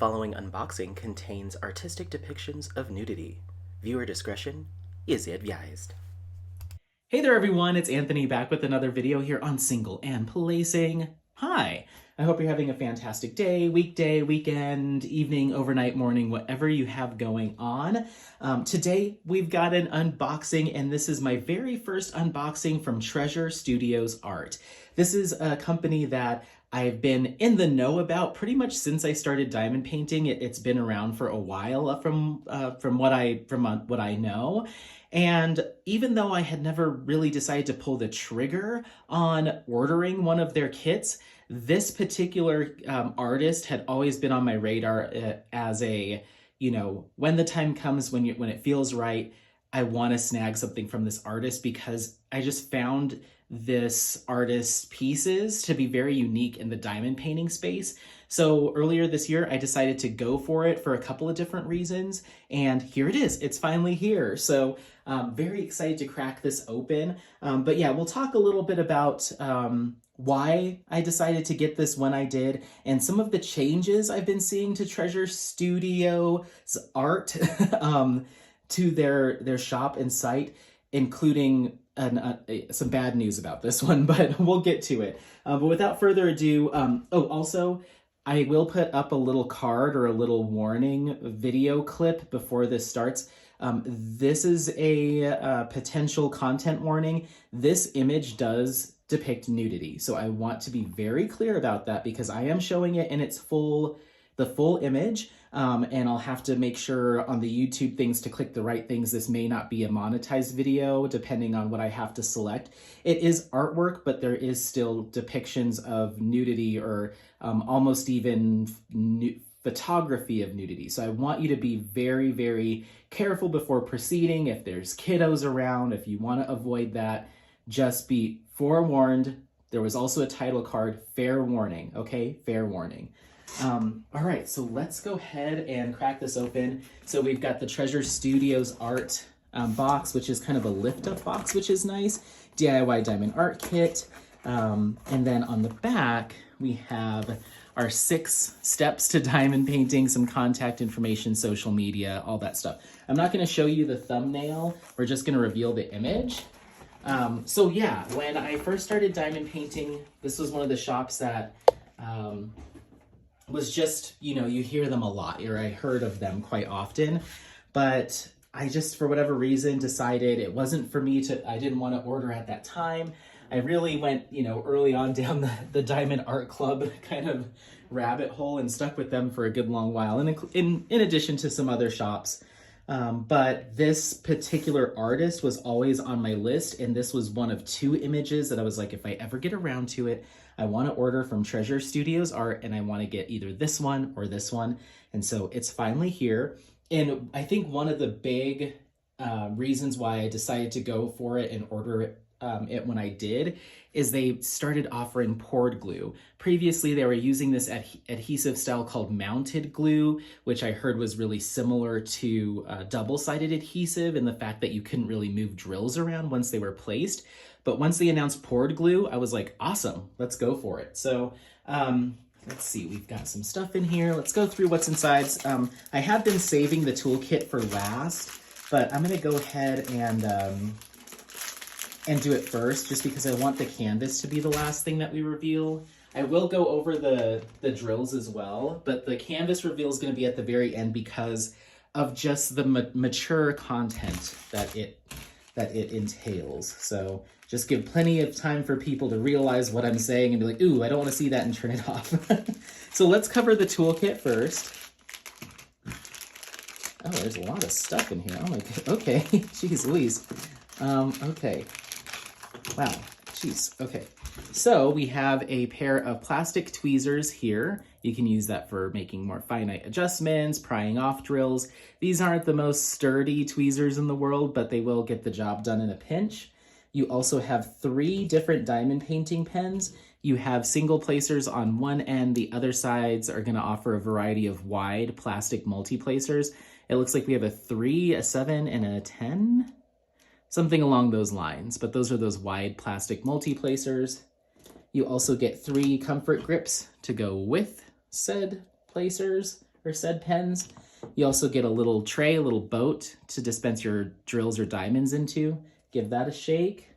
following unboxing contains artistic depictions of nudity. Viewer discretion is advised. Hey there everyone, it's Anthony back with another video here on Single and Placing. Hi! I hope you're having a fantastic day, weekday, weekend, evening, overnight, morning, whatever you have going on. Today we've got an unboxing, and this is my very first unboxing from Treasure Studios Art. This is a company that I've been in the know about pretty much since I started diamond painting. It's been around for a while from what I know. And even though I had never really decided to pull the trigger on ordering one of their kits, this particular artist had always been on my radar as a, when the time comes, when it feels right, I want to snag something from this artist, because I just found this artist's pieces to be very unique in the diamond painting space. So earlier this year, I decided to go for it for a couple of different reasons, and here it is. It's finally here. So very excited to crack this open. But yeah, we'll talk a little bit about why I decided to get this when I did, and some of the changes I've been seeing to Treasure Studios Art to their shop and site, including some bad news about this one, but we'll get to it. But without further ado, also, I will put up a little card or a little warning video clip before this starts. This is a potential content warning. This image does depict nudity, so I want to be very clear about that, because I am showing it in its the full image. And I'll have to make sure on the YouTube things to click the right things. This may not be a monetized video, depending on what I have to select. It is artwork, but there is still depictions of nudity, or almost even photography of nudity. So I want you to be very, very careful before proceeding. If there's kiddos around, if you want to avoid that, just be forewarned. There was also a title card, fair warning, okay? Fair warning. All right, so let's go ahead and crack this open. So we've got the Treasure Studios Art box, which is kind of a lift-up box, which is nice. DIY Diamond Art Kit. And then on the back, we have our 6 steps to diamond painting, some contact information, social media, all that stuff. I'm not going to show you the thumbnail. We're just going to reveal the image. So yeah, when I first started diamond painting, this was one of the shops that was just, you hear them a lot, or I heard of them quite often, but I just, for whatever reason, decided it wasn't for me I didn't want to order at that time. I really went, early on down the Diamond Art Club kind of rabbit hole and stuck with them for a good long while, and in addition to some other shops. But this particular artist was always on my list, and this was one of 2 images that I was like, if I ever get around to it, I want to order from Treasure Studios Art, and I want to get either this one or this one. And so it's finally here. And I think one of the big reasons why I decided to go for it and order it when I did is they started offering poured glue. Previously, they were using this adhesive style called mounted glue, which I heard was really similar to double-sided adhesive in the fact that you couldn't really move drills around once they were placed. But once they announced poured glue, I was like, awesome, let's go for it. So let's see, we've got some stuff in here. Let's go through what's inside. I have been saving the toolkit for last, but I'm gonna go ahead and do it first, just because I want the canvas to be the last thing that we reveal. I will go over the drills as well, but the canvas reveal is going to be at the very end because of just the mature content that it entails. So just give plenty of time for people to realize what I'm saying and be like, ooh, I don't want to see that, and turn it off. So let's cover the toolkit first. Oh, there's a lot of stuff in here. Oh my god. Okay. Jeez Louise. Okay. Wow. Jeez. Okay. So we have a pair of plastic tweezers here. You can use that for making more finite adjustments, prying off drills. These aren't the most sturdy tweezers in the world, but they will get the job done in a pinch. You also have 3 different diamond painting pens. You have single placers on one end. The other sides are going to offer a variety of wide plastic multi-placers. It looks like we have a 3, a 7, and a 10. Something along those lines, but those are those wide plastic multi-placers. You also get 3 comfort grips to go with said placers, or said pens. You also get a little tray, a little boat to dispense your drills or diamonds into. Give that a shake.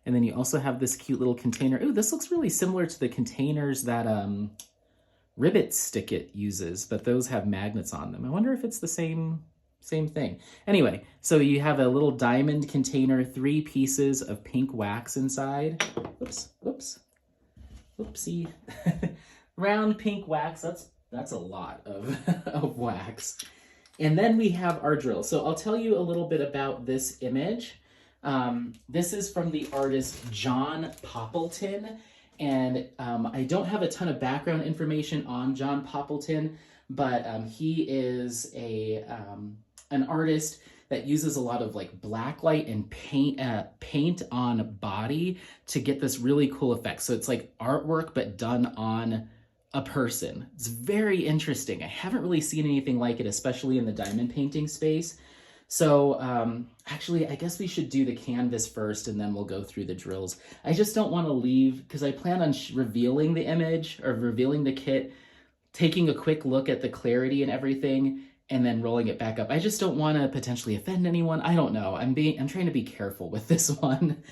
And then you also have this cute little container. Ooh, this looks really similar to the containers that Ribbit Stick-It uses, but those have magnets on them. I wonder if it's the same thing. Anyway, so you have a little diamond container, 3 pieces of pink wax inside. Oops, oops, oopsie. Round pink wax, that's a lot of, of wax. And then we have our drill. So I'll tell you a little bit about this image. This is from the artist John Poppleton, and I don't have a ton of background information on John Poppleton, but he is an artist that uses a lot of like blacklight and paint on body to get this really cool effect. So it's like artwork but done on a person. It's very interesting. I haven't really seen anything like it, especially in the diamond painting space. So actually, I guess we should do the canvas first and then we'll go through the drills. I just don't want to leave, because I plan on revealing the image or revealing the kit, taking a quick look at the clarity and everything, and then rolling it back up. I just don't want to potentially offend anyone. I don't know. I'm trying to be careful with this one.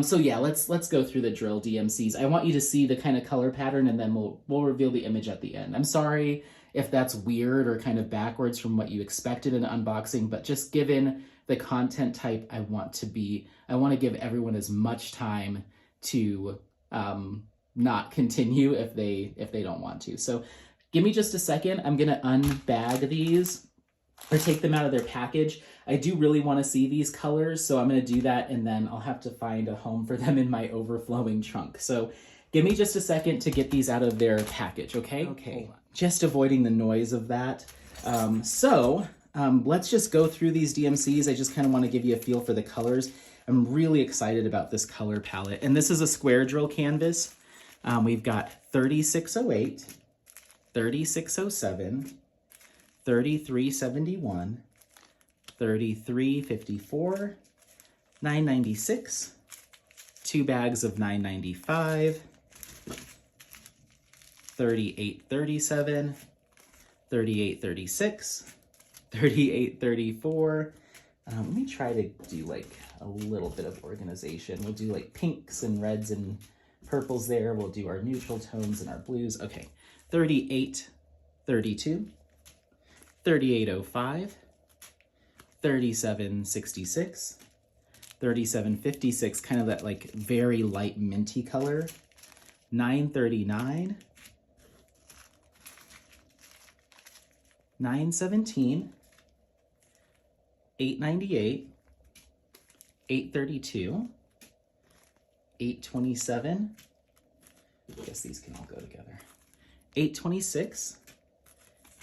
So yeah, let's go through the drill DMCs. I want you to see the kind of color pattern, and then we'll reveal the image at the end. I'm sorry if that's weird or kind of backwards from what you expected in an unboxing, but just given the content type I want to give everyone as much time to not continue if they don't want to. So give me just a second. I'm gonna unbag these or take them out of their package. I do really want to see these colors, so I'm gonna do that, and then I'll have to find a home for them in my overflowing trunk. So give me just a second to get these out of their package, okay? Okay, just avoiding the noise of that. Let's just go through these DMCs. I just kind of want to give you a feel for the colors. I'm really excited about this color palette. And this is a square drill canvas. We've got 3608, 3607, 3371, 3354, 996, 2 bags of 995, 3837, 3836, 3834. Let me try to do like a little bit of organization. We'll do like pinks and reds and purples there. We'll do our neutral tones and our blues. Okay, 3832, 3805, 3766, 3756, kind of that like very light minty color, 939, 917, 898, 832, 827, I guess these can all go together, 826,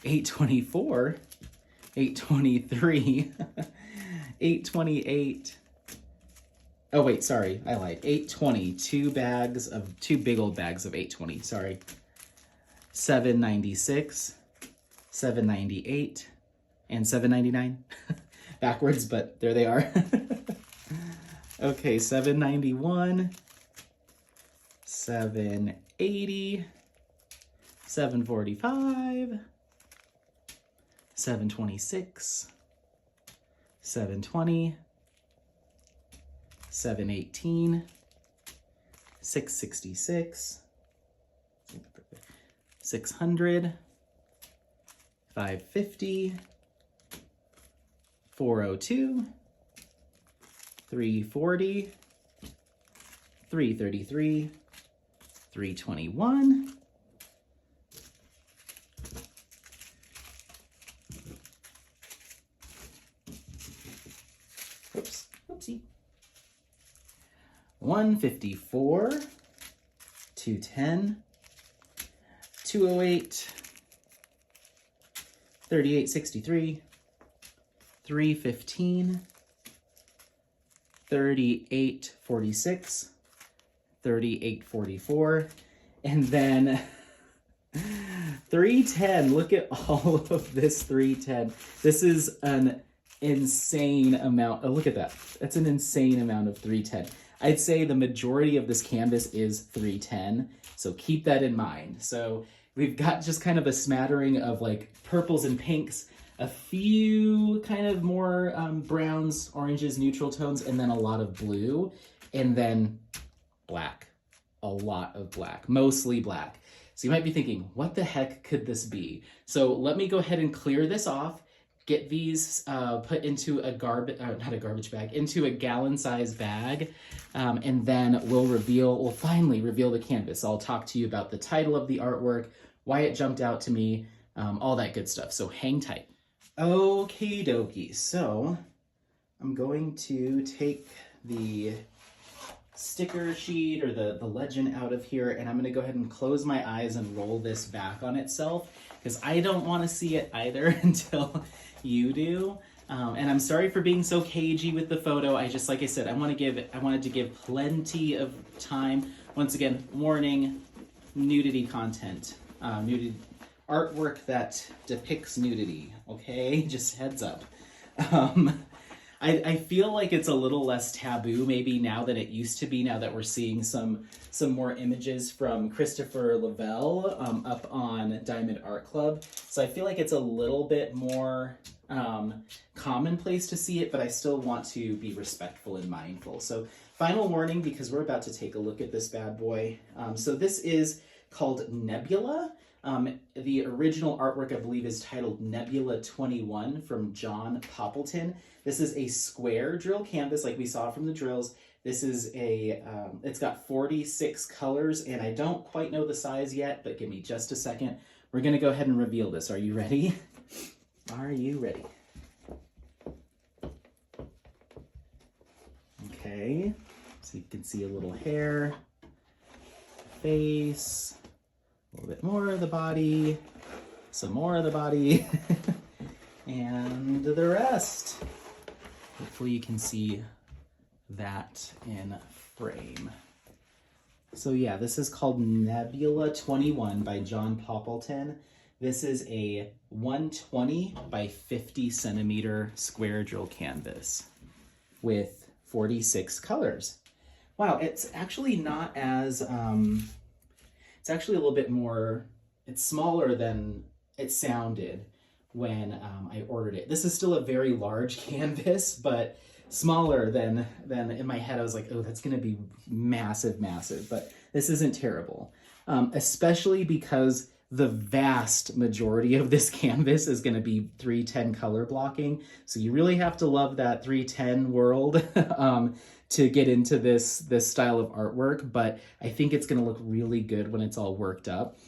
824, 823, 828, oh wait, sorry, I lied, 820, 2 big old bags of 820, sorry, 796, 798, and 799. Backwards, but there they are. Okay, 791, 780, 745, 726, 720, 718, 666, 600, 550, 402, 340, 333, 321, oops, oopsie, 154, 210, 208, 3863, 315, 3846, 3844, and then 310. Look at all of this 310. This is an insane amount. Oh, look at that. That's an insane amount of 310. I'd say the majority of this canvas is 310, so keep that in mind. So We've got just kind of a smattering of like purples and pinks, a few kind of more browns, oranges, neutral tones, and then a lot of blue, and then black. A lot of black, mostly black. So you might be thinking, what the heck could this be? So let me go ahead and clear this off, get these put into a not a garbage bag, into a gallon-sized bag, and then we'll finally reveal the canvas. I'll talk to you about the title of the artwork, why it jumped out to me, all that good stuff. So hang tight. Okie dokie. So I'm going to take the sticker sheet or the legend out of here, and I'm going to go ahead and close my eyes and roll this back on itself because I don't want to see it either until you do. And I'm sorry for being so cagey with the photo. Like I said, I wanted to give plenty of time. Once again, warning, nudity content, nudity artwork that depicts nudity. Okay, just heads up. I feel like it's a little less taboo maybe now than it used to be, now that we're seeing some more images from Christopher Lavelle up on Diamond Art Club. So I feel like it's a little bit more commonplace to see it, but I still want to be respectful and mindful. So final warning, because we're about to take a look at this bad boy. So this is called Nebula. The original artwork, I believe, is titled Nebula 21 from John Poppleton. This is a square drill canvas like we saw from the drills. This is it's got 46 colors, and I don't quite know the size yet, but give me just a second. We're going to go ahead and reveal this. Are you ready? Are you ready? Okay, so you can see a little hair, face, a little bit more of the body, some more of the body, and the rest. Hopefully you can see that in frame. So yeah, this is called Nebula 21 by John Poppleton. This is a 120 by 50 centimeter square drill canvas with 46 colors. Wow, it's actually not as, it's actually a little bit more, it's smaller than it sounded when I ordered it. This is still a very large canvas, but smaller than in my head. I was like, oh, that's gonna be massive, massive, but this isn't terrible. Especially because the vast majority of this canvas is gonna be 310 color blocking. So you really have to love that 310 world to get into this style of artwork, but I think it's gonna look really good when it's all worked up.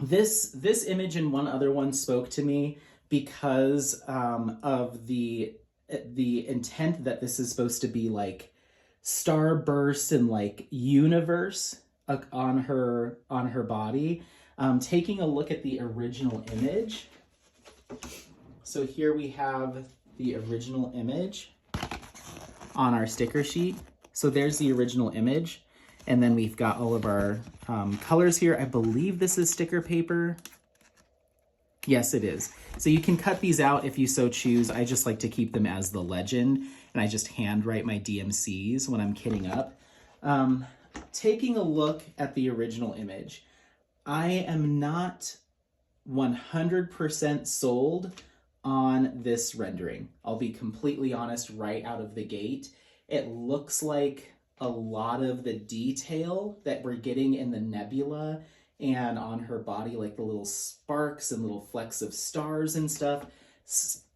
This image and one other one spoke to me because of the intent that this is supposed to be like starburst and like universe on her body. Taking a look at the original image. So here we have the original image on our sticker sheet. So there's the original image. And then we've got all of our colors here. I believe this is sticker paper. Yes, it is. So you can cut these out if you so choose. I just like to keep them as the legend, and I just handwrite my DMCs when I'm kitting up. Taking a look at the original image, I am not 100% sold on this rendering. I'll be completely honest right out of the gate. It looks like a lot of the detail that we're getting in the nebula and on her body, like the little sparks and little flecks of stars and stuff,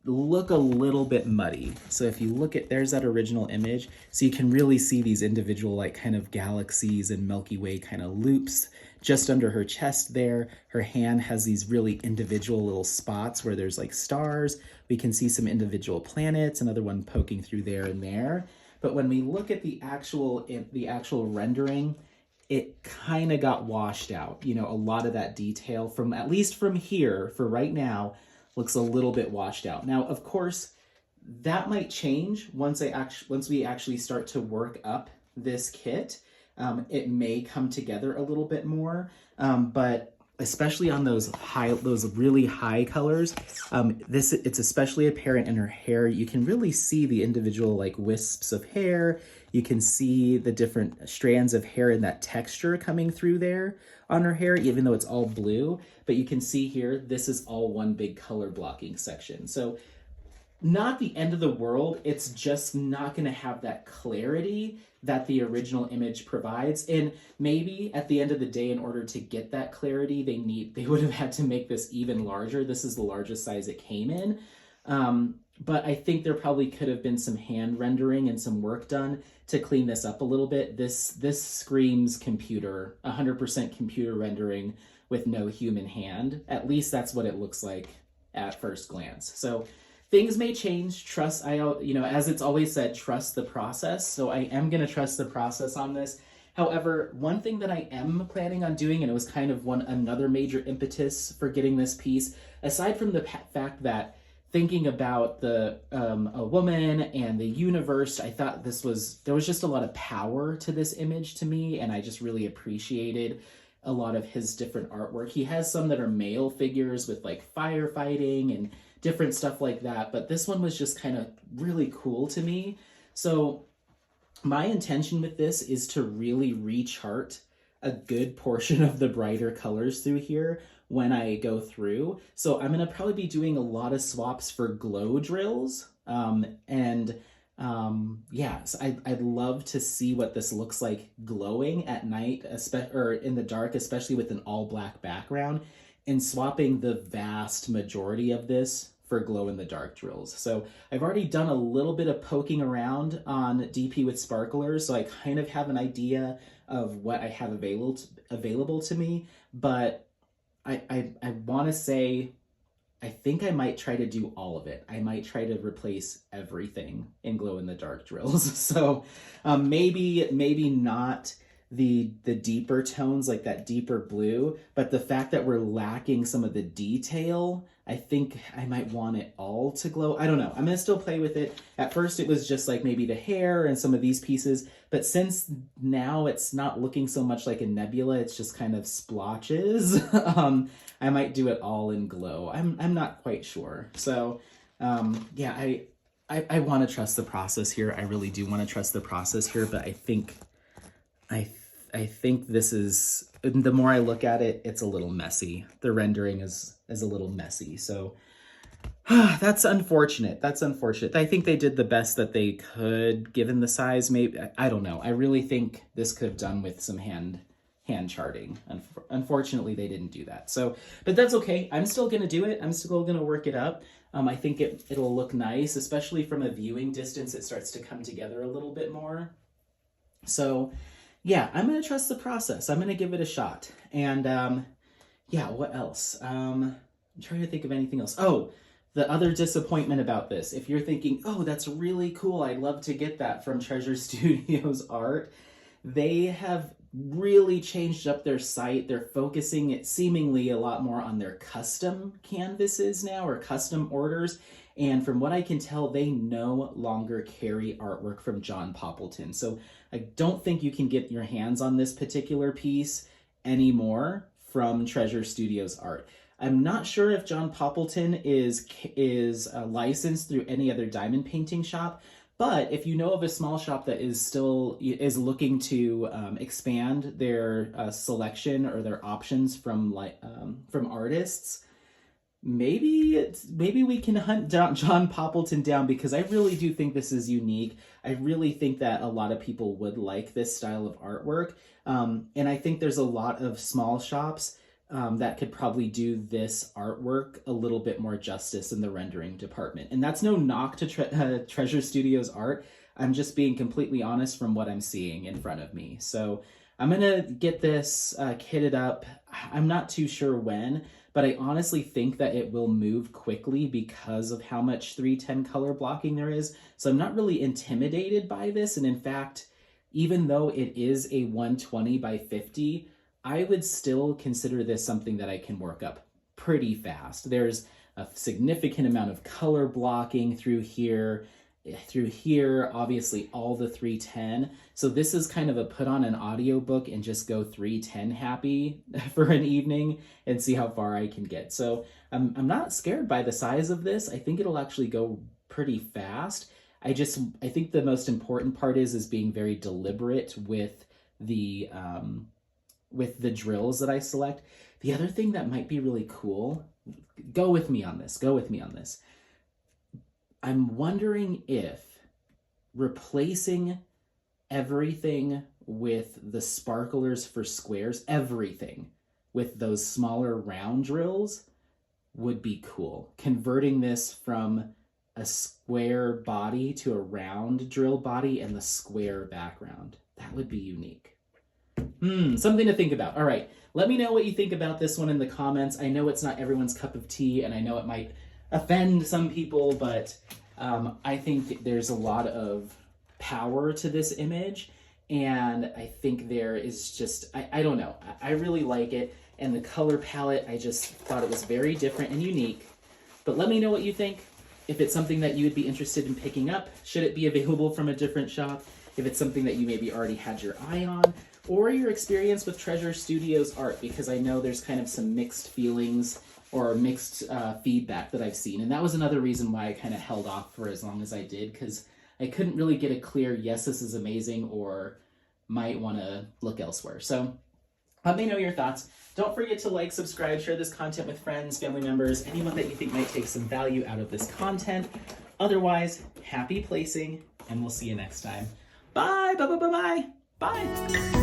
look a little bit muddy. So if you look at, there's that original image, so you can really see these individual like kind of galaxies and Milky Way kind of loops just under her chest there. Her hand has these really individual little spots where there's like stars. We can see some individual planets, another one poking through there and there. But when we look at the actual rendering, it kind of got washed out. You know, a lot of that detail from, at least from here for right now, looks a little bit washed out. Now, of course, that might change once we actually start to work up this kit. It may come together a little bit more, but especially on those really high colors. It's especially apparent in her hair. You can really see the individual like wisps of hair. You can see the different strands of hair and that texture coming through there on her hair, even though it's all blue. But you can see here, this is all one big color blocking section. So not the end of the world. It's just not going to have that clarity that the original image provides. And maybe at the end of the day, in order to get that clarity, they would have had to make this even larger. This is the largest size it came in. But I think there probably could have been some hand rendering and some work done to clean this up a little bit. This screams computer, 100% computer rendering with no human hand. At least that's what it looks like at first glance. So things may change. Trust, as it's always said, trust the process. So I am going to trust the process on this. However, one thing that I am planning on doing, and it was kind of another major impetus for getting this piece, aside from the fact that thinking about a woman and the universe, I thought there was just a lot of power to this image to me, and I just really appreciated a lot of his different artwork. He has some that are male figures with like firefighting and different stuff like that, but this one was just kind of really cool to me. So my intention with this is to really rechart a good portion of the brighter colors through here when I go through. So I'm going to probably be doing a lot of swaps for glow drills. So I'd love to see what this looks like glowing at night, or in the dark, especially with an all black background, and swapping the vast majority of this for glow in the dark drills. So I've already done a little bit of poking around on DP with sparklers, so I kind of have an idea of what I have available to me, but I want to say, I think I might try to do all of it. I might try to replace everything in glow in the dark drills. So maybe not the deeper tones, like that deeper blue, but the fact that we're lacking some of the detail, I think I might want it all to glow. I don't know. I'm gonna still play with it. At first it was just like maybe the hair and some of these pieces, but since now it's not looking so much like a nebula, it's just kind of splotches. I might do it all in glow. I'm not quite sure. So I want to trust the process here. I really do want to trust the process here, but I think this is, the more I look at it, it's a little messy. The rendering is a little messy. So that's unfortunate. That's unfortunate. I think they did the best that they could given the size. Maybe, I don't know. I really think this could have done with some hand charting. Unfortunately, they didn't do that. So, but that's okay. I'm still going to do it. I'm still going to work it up. I think it'll look nice, especially from a viewing distance. It starts to come together a little bit more. So yeah, I'm going to trust the process. I'm going to give it a shot. And what else? I'm trying to think of anything else. Oh, the other disappointment about this, if you're thinking, oh, that's really cool, I'd love to get that from Treasure Studios art, they have really changed up their site. They're focusing it seemingly a lot more on their custom canvases now, or custom orders. And from what I can tell, they no longer carry artwork from John Poppleton. So I don't think you can get your hands on this particular piece anymore from Treasure Studios art. I'm not sure if John Poppleton is licensed through any other diamond painting shop, but if you know of a small shop that is looking to expand their selection or their options from artists, maybe we can hunt down John Poppleton down, because I really do think this is unique. I really think that a lot of people would like this style of artwork. And I think there's a lot of small shops that could probably do this artwork a little bit more justice in the rendering department. And that's no knock to Treasure Studios art. I'm just being completely honest from what I'm seeing in front of me. So I'm gonna get this kitted up. I'm not too sure when, but I honestly think that it will move quickly because of how much 310 color blocking there is. So I'm not really intimidated by this. And in fact, even though it is a 120 by 50, I would still consider this something that I can work up pretty fast. There's a significant amount of color blocking through here, through here, obviously all the 310. So this is kind of a put on an audiobook and just go 310 happy for an evening and see how far I can get. So I'm not scared by the size of this. I think it'll actually go pretty fast. I think the most important part is being very deliberate with the drills that I select. The other thing that might be really cool, go with me on this. I'm wondering if replacing everything with the sparklers for squares, everything with those smaller round drills would be cool. Converting this from a square body to a round drill body and the square background. That would be unique. Something to think about. All right, let me know what you think about this one in the comments. I know it's not everyone's cup of tea, and I know it might offend some people, but I think there's a lot of power to this image, and I think there is just, I don't know, I really like it, and the color palette, I just thought it was very different and unique. But let me know what you think. If it's something that you would be interested in picking up, should it be available from a different shop? If it's something that you maybe already had your eye on, or your experience with Treasure Studios art, because I know there's kind of some mixed feelings or mixed feedback that I've seen. And that was another reason why I kind of held off for as long as I did, because I couldn't really get a clear, yes, this is amazing, or might want to look elsewhere. So let me know your thoughts. Don't forget to like, subscribe, share this content with friends, family members, anyone that you think might take some value out of this content. Otherwise, happy placing, and we'll see you next time. Bye, bye, bye, bye, bye. Bye.